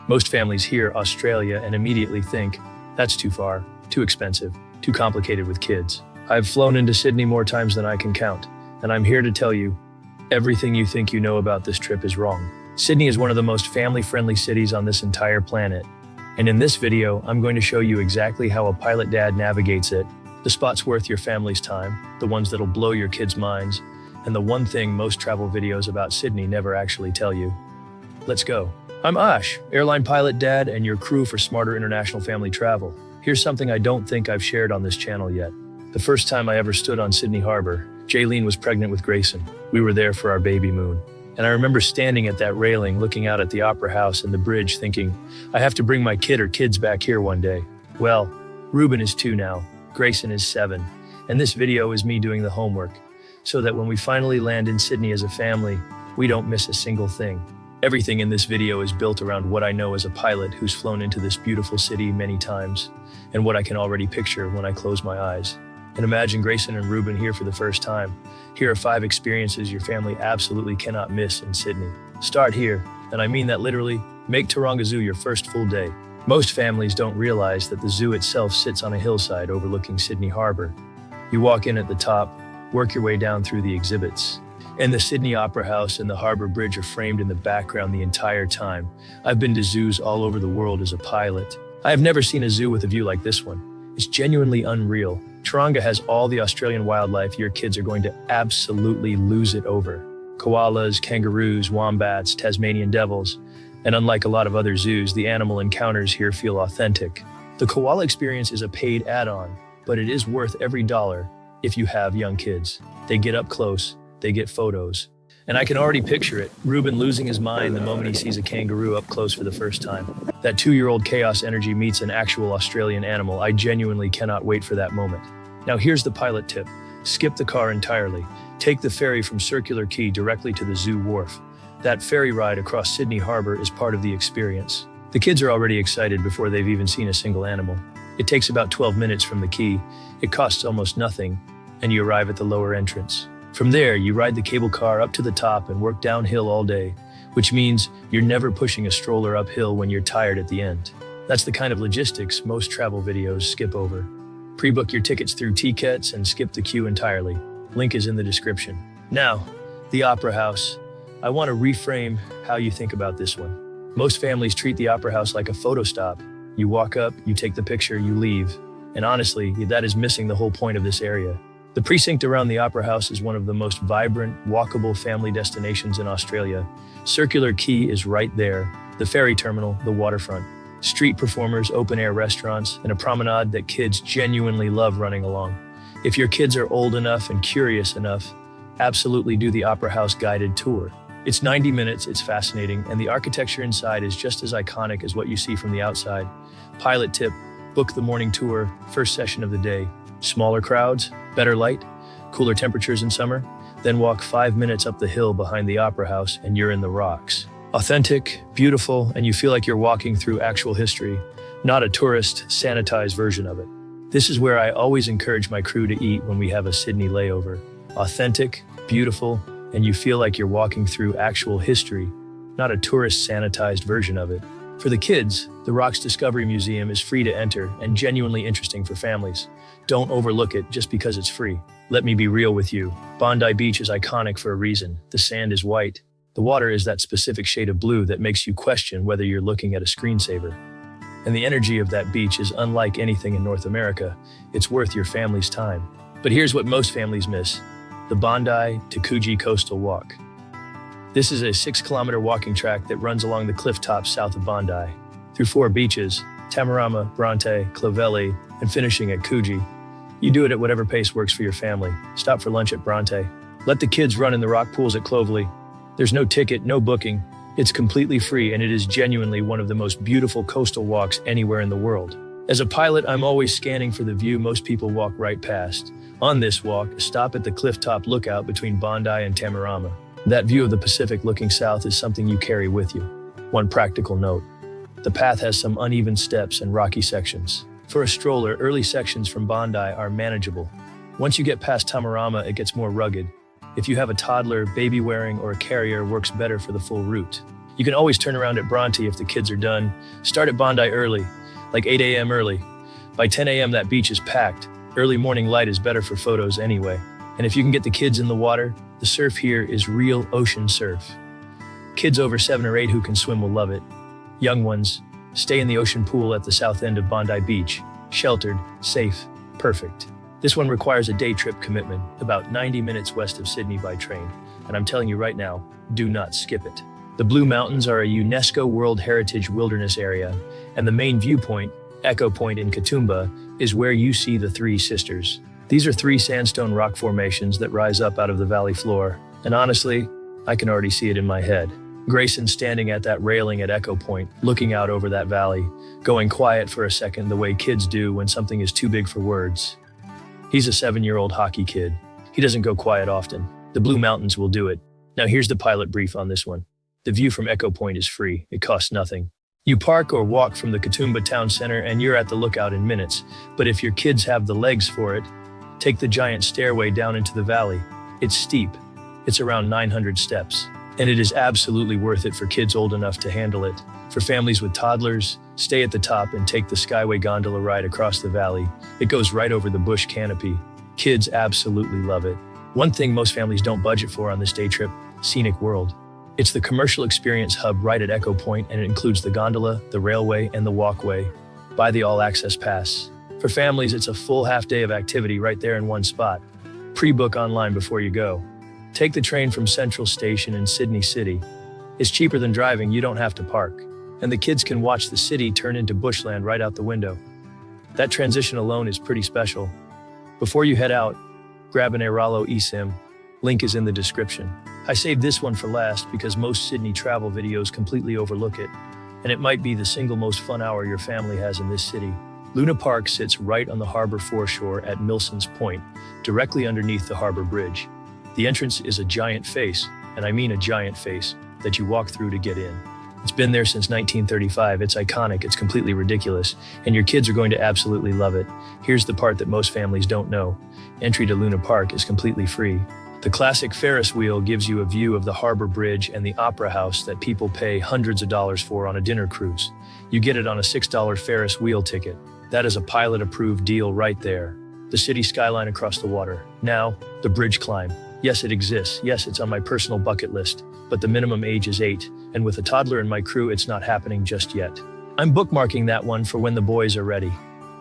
Most families hear Australia and immediately think, that's too far, too expensive, too complicated with kids. I've flown into Sydney more times than I can count, and I'm here to tell you, everything you think you know about this trip is wrong. Sydney is one of the most family-friendly cities on this entire planet. And in this video, I'm going to show you exactly how a pilot dad navigates it, the spots worth your family's time, the ones that'll blow your kids' minds, and the one thing most travel videos about Sydney never actually tell you. Let's go. I'm Ash, airline pilot dad and your crew for smarter international family travel. Here's something I don't think I've shared on this channel yet. The first time I ever stood on Sydney Harbour, Jaylene was pregnant with Grayson. We were there for our baby moon. And I remember standing at that railing, looking out at the Opera House and the bridge thinking, I have to bring my kid or kids back here one day. Well, Ruben is 2 now, Grayson is 7, and this video is me doing the homework, so that when we finally land in Sydney as a family, we don't miss a single thing. Everything in this video is built around what I know as a pilot who's flown into this beautiful city many times, and what I can already picture when I close my eyes. And imagine Grayson and Ruben here for the first time. Here are 5 experiences your family absolutely cannot miss in Sydney. Start here, and I mean that literally. Make Taronga Zoo your first full day. Most families don't realize that the zoo itself sits on a hillside overlooking Sydney Harbour. You walk in at the top, work your way down through the exhibits. And the Sydney Opera House and the Harbour Bridge are framed in the background the entire time. I've been to zoos all over the world as a pilot. I have never seen a zoo with a view like this one. It's genuinely unreal. Taronga has all the Australian wildlife your kids are going to absolutely lose it over. Koalas, kangaroos, wombats, Tasmanian devils, and unlike a lot of other zoos, the animal encounters here feel authentic. The koala experience is a paid add-on, but it is worth every dollar if you have young kids. They get up close, they get photos. And I can already picture it, Ruben losing his mind the moment he sees a kangaroo up close for the first time. That 2-year-old chaos energy meets an actual Australian animal. I genuinely cannot wait for that moment. Now here's the pilot tip. Skip the car entirely. Take the ferry from Circular Quay directly to the zoo wharf. That ferry ride across Sydney Harbour is part of the experience. The kids are already excited before they've even seen a single animal. It takes about 12 minutes from the quay. It costs almost nothing, and you arrive at the lower entrance. From there, you ride the cable car up to the top and work downhill all day, which means you're never pushing a stroller uphill when you're tired at the end. That's the kind of logistics most travel videos skip over. Pre-book your tickets through Tickets and skip the queue entirely. Link is in the description. Now, the Opera House. I want to reframe how you think about this one. Most families treat the Opera House like a photo stop. You walk up, you take the picture, you leave. And honestly, that is missing the whole point of this area. The precinct around the Opera House is one of the most vibrant, walkable family destinations in Australia. Circular Quay is right there, the ferry terminal, the waterfront, street performers, open-air restaurants, and a promenade that kids genuinely love running along. If your kids are old enough and curious enough, absolutely do the Opera House guided tour. It's 90 minutes, it's fascinating, and the architecture inside is just as iconic as what you see from the outside. Pilot tip, book the morning tour, first session of the day. Smaller crowds, better light, cooler temperatures in summer, then walk 5 minutes up the hill behind the Opera House and you're in the rocks. Authentic, beautiful, and you feel like you're walking through actual history, not a tourist, sanitized version of it. This is where I always encourage my crew to eat when we have a Sydney layover. Authentic, beautiful, and you feel like you're walking through actual history, not a tourist sanitized version of it. For the kids, the Rocks Discovery Museum is free to enter and genuinely interesting for families. Don't overlook it just because it's free. Let me be real with you. Bondi Beach is iconic for a reason. The sand is white. The water is that specific shade of blue that makes you question whether you're looking at a screensaver. And the energy of that beach is unlike anything in North America. It's worth your family's time. But here's what most families miss: the Bondi to Coogee Coastal Walk. This is a 6-kilometer walking track that runs along the cliff tops south of Bondi, through 4 beaches, Tamarama, Bronte, Clovelly, and finishing at Coogee. You do it at whatever pace works for your family. Stop for lunch at Bronte. Let the kids run in the rock pools at Clovelly. There's no ticket, no booking. It's completely free, and it is genuinely one of the most beautiful coastal walks anywhere in the world. As a pilot, I'm always scanning for the view most people walk right past. On this walk, stop at the cliff-top lookout between Bondi and Tamarama. That view of the Pacific looking south is something you carry with you. One practical note: the path has some uneven steps and rocky sections. For a stroller, early sections from Bondi are manageable. Once you get past Tamarama, it gets more rugged. If you have a toddler, baby wearing, or a carrier, works better for the full route. You can always turn around at Bronte if the kids are done. Start at Bondi early, like 8 a.m. early. By 10 a.m. that beach is packed. Early morning light is better for photos anyway. And if you can get the kids in the water, the surf here is real ocean surf. Kids over 7 or 8 who can swim will love it. Young ones, stay in the ocean pool at the south end of Bondi Beach. Sheltered, safe, perfect. This one requires a day trip commitment, about 90 minutes west of Sydney by train. And I'm telling you right now, do not skip it. The Blue Mountains are a UNESCO World Heritage Wilderness Area, and the main viewpoint, Echo Point in Katoomba, is where you see the Three Sisters. These are 3 sandstone rock formations that rise up out of the valley floor, and honestly, I can already see it in my head. Grayson standing at that railing at Echo Point, looking out over that valley, going quiet for a second the way kids do when something is too big for words. He's a 7-year-old hockey kid. He doesn't go quiet often. The Blue Mountains will do it. Now here's the pilot brief on this one. The view from Echo Point is free. It costs nothing. You park or walk from the Katoomba town center and you're at the lookout in minutes. But if your kids have the legs for it, take the giant stairway down into the valley. It's steep. It's around 900 steps. And it is absolutely worth it for kids old enough to handle it. For families with toddlers, stay at the top and take the Skyway gondola ride across the valley. It goes right over the bush canopy. Kids absolutely love it. One thing most families don't budget for on this day trip, Scenic World. It's the commercial experience hub right at Echo Point, and it includes the gondola, the railway, and the walkway. Buy the all-access pass. For families, it's a full half-day of activity right there in one spot. Pre-book online before you go. Take the train from Central Station in Sydney City. It's cheaper than driving, you don't have to park. And the kids can watch the city turn into bushland right out the window. That transition alone is pretty special. Before you head out, grab an Airalo eSIM. Link is in the description. I saved this one for last because most Sydney travel videos completely overlook it, and it might be the single most fun hour your family has in this city. Luna Park sits right on the Harbour foreshore at Milson's Point, directly underneath the Harbour Bridge. The entrance is a giant face, and I mean a giant face, that you walk through to get in. It's been there since 1935, it's iconic, it's completely ridiculous, and your kids are going to absolutely love it. Here's the part that most families don't know. Entry to Luna Park is completely free. The classic Ferris wheel gives you a view of the Harbour Bridge and the Opera House that people pay hundreds of dollars for on a dinner cruise. You get it on a $6 Ferris wheel ticket. That is a pilot-approved deal right there. The city skyline across the water. Now, the bridge climb. Yes, it exists. Yes, it's on my personal bucket list, but the minimum age is 8, and with a toddler in my crew, it's not happening just yet. I'm bookmarking that one for when the boys are ready.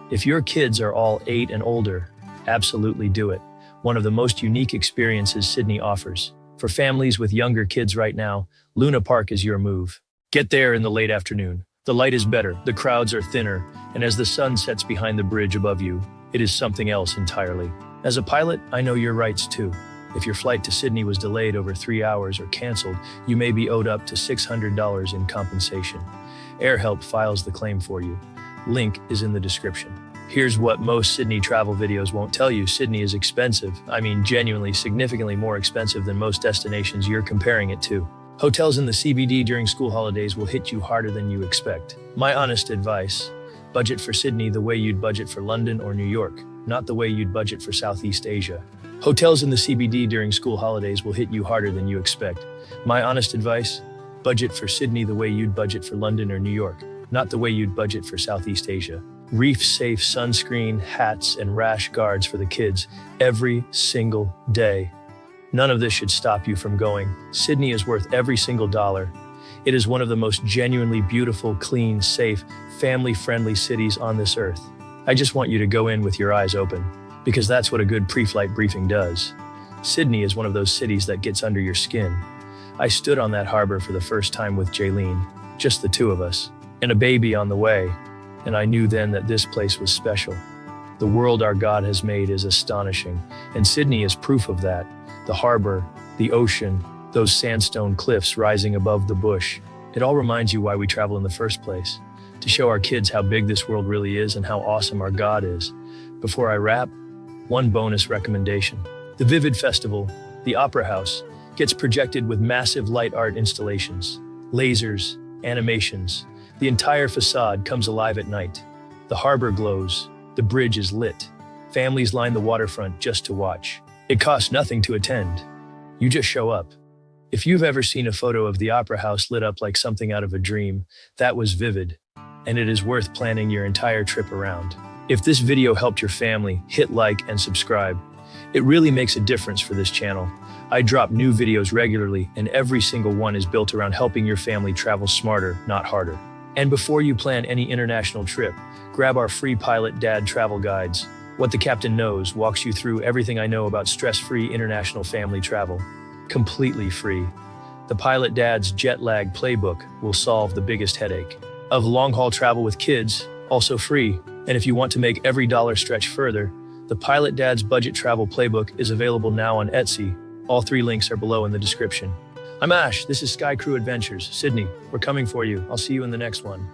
If your kids are all 8 and older, absolutely do it. One of the most unique experiences Sydney offers. For families with younger kids right now, Luna Park is your move. Get there in the late afternoon. The light is better, the crowds are thinner, and as the sun sets behind the bridge above you, it is something else entirely. As a pilot, I know your rights too. If your flight to Sydney was delayed over 3 hours or canceled, you may be owed up to $600 in compensation. AirHelp files the claim for you. Link is in the description. Here's what most Sydney travel videos won't tell you. Sydney is expensive. I mean, genuinely, significantly more expensive than most destinations you're comparing it to. Hotels in the CBD during school holidays will hit you harder than you expect. My honest advice, budget for Sydney the way you'd budget for London or New York, not the way you'd budget for Southeast Asia. Hotels in the CBD during school holidays will hit you harder than you expect. My honest advice, budget for Sydney the way you'd budget for London or New York, not the way you'd budget for Southeast Asia. Reef-safe sunscreen, hats, and rash guards for the kids every single day. None of this should stop you from going. Sydney is worth every single dollar. It is one of the most genuinely beautiful, clean, safe, family-friendly cities on this earth. I just want you to go in with your eyes open, because that's what a good pre-flight briefing does. Sydney is one of those cities that gets under your skin. I stood on that harbour for the first time with Jaylene, just the two of us, and a baby on the way. And I knew then that this place was special. The world our God has made is astonishing, and Sydney is proof of that. The harbour, the ocean, those sandstone cliffs rising above the bush. It all reminds you why we travel in the first place, to show our kids how big this world really is and how awesome our God is. Before I wrap, one bonus recommendation. The Vivid Festival, the Opera House, gets projected with massive light art installations, lasers, animations. The entire facade comes alive at night. The harbour glows. The bridge is lit. Families line the waterfront just to watch. It costs nothing to attend. You just show up. If you've ever seen a photo of the Opera House lit up like something out of a dream, that was vivid, and it is worth planning your entire trip around. If this video helped your family, hit like and subscribe. It really makes a difference for this channel. I drop new videos regularly, and every single one is built around helping your family travel smarter, not harder. And before you plan any international trip, grab our free Pilot Dad travel guides. What the Captain Knows walks you through everything I know about stress-free international family travel. Completely free. The Pilot Dad's jet lag playbook will solve the biggest headache of long-haul travel with kids, also free. And if you want to make every dollar stretch further, the Pilot Dad's budget travel playbook is available now on Etsy. All 3 links are below in the description. I'm Ash, this is Sky Crew Adventures, Sydney. We're coming for you. I'll see you in the next one.